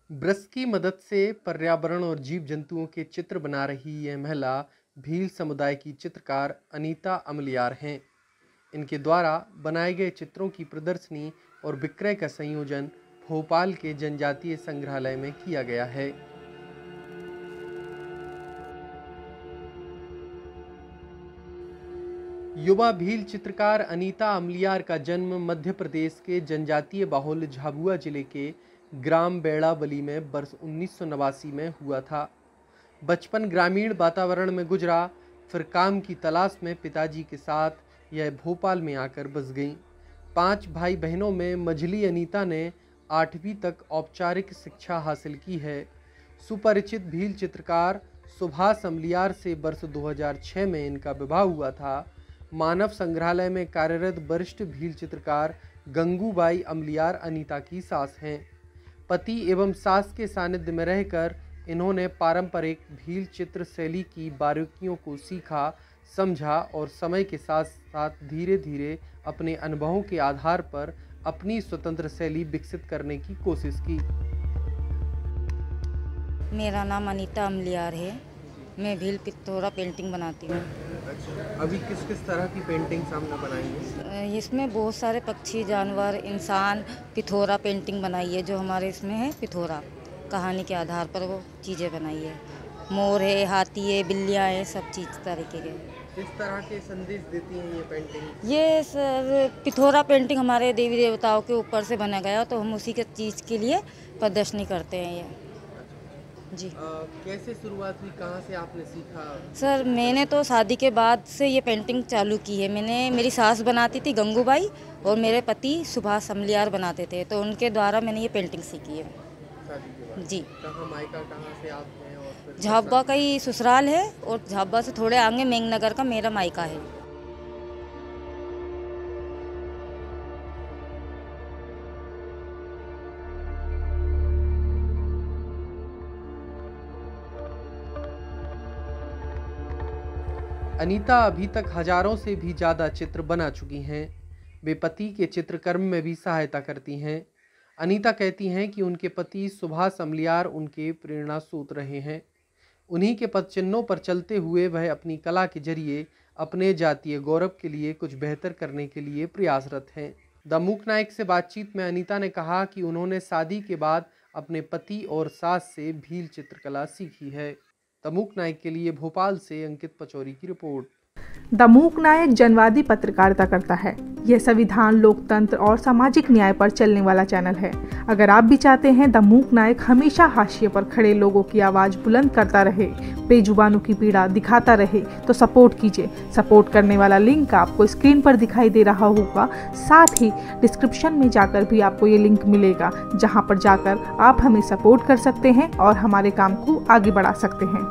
Brush की मदद से पर्यावरण और जीव जंतुओं के चित्र बना रही यह महिला भील समुदाय की चित्रकार अनीता अमलियार हैं। इनके द्वारा बनाए गए चित्रों की प्रदर्शनी और विक्रय का संयोजन भोपाल के जनजातीय संग्रहालय में किया गया है। युवा भील चित्रकार अनीता अमलियार का जन्म मध्य प्रदेश के जनजातीय बाहुल्य झाबुआ जिले के ग्राम बेड़ावली में वर्ष 1989 में हुआ था। बचपन ग्रामीण वातावरण में गुजरा, फिर काम की तलाश में पिताजी के साथ यह भोपाल में आकर बस गईं। 5 भाई बहनों में मझली अनीता ने 8वीं तक औपचारिक शिक्षा हासिल की है। सुपरिचित भील चित्रकार सुभाष अमलियार से वर्ष 2006 में इनका विवाह हुआ था। मानव संग्रहालय में कार्यरत वरिष्ठ भील चित्रकार गंगूबाई अमलियार अनीता की सास हैं। पति एवं सास के सानिध्य में रहकर इन्होंने पारंपरिक भील चित्र शैली की बारीकियों को सीखा, समझा और समय के साथ साथ धीरे धीरे अपने अनुभवों के आधार पर अपनी स्वतंत्र शैली विकसित करने की कोशिश की। मेरा नाम अनीता अमलियार है। मैं भील पिथौरा पेंटिंग बनाती हूँ। अभी किस किस तरह की पेंटिंग सामने बनाई है? इसमें बहुत सारे पक्षी, जानवर, इंसान पिथौरा पेंटिंग बनाई है। जो हमारे इसमें है पिथौरा कहानी के आधार पर वो चीज़ें बनाई है। मोर है, हाथी है, बिल्लियाँ हैं, सब चीज़ तरीके के। किस तरह के संदेश देती हैं ये पेंटिंग? ये सर पिथौरा पेंटिंग हमारे देवी देवताओं के ऊपर से बना गया, तो हम उसी के चीज़ के लिए प्रदर्शनी करते हैं ये जी। कैसे शुरुआत हुई, कहाँ से आपने सीखा? सर मैंने तो शादी के बाद से ये पेंटिंग चालू की है। मेरी सास बनाती थी गंगूबाई और मेरे पति सुभाष अमलियार बनाते थे, तो उनके द्वारा मैंने ये पेंटिंग सीखी है शादी के बाद? जी। कहाँ मायका कहाँ से आप हैं? और झाबुआ का ही ससुराल है और झाबुआ से थोड़े आगे मेघनगर का मेरा मायका है। अनीता अभी तक हजारों से भी ज़्यादा चित्र बना चुकी हैं। वे पति के चित्रकर्म में भी सहायता करती हैं। अनीता कहती हैं कि उनके पति सुभाष अमलियार उनके प्रेरणा स्रोत रहे हैं। उन्हीं के पद चिन्हों पर चलते हुए वह अपनी कला के जरिए अपने जातीय गौरव के लिए कुछ बेहतर करने के लिए प्रयासरत हैं। द मूक नायक से बातचीत में अनीता ने कहा कि उन्होंने शादी के बाद अपने पति और सास से भील चित्रकला सीखी है। द मूक नायक के लिए भोपाल से अंकित पचौरी की रिपोर्ट। द मूक नायक जनवादी पत्रकारिता करता है। यह संविधान, लोकतंत्र और सामाजिक न्याय पर चलने वाला चैनल है। अगर आप भी चाहते हैं द मूक नायक हमेशा हाशिए पर खड़े लोगों की आवाज़ बुलंद करता रहे, बेजुबानों की पीड़ा दिखाता रहे, तो सपोर्ट कीजिए। सपोर्ट करने वाला लिंक आपको स्क्रीन पर दिखाई दे रहा होगा। साथ ही डिस्क्रिप्शन में जाकर भी आपको ये लिंक मिलेगा, जहाँ पर जाकर आप हमें सपोर्ट कर सकते हैं और हमारे काम को आगे बढ़ा सकते हैं।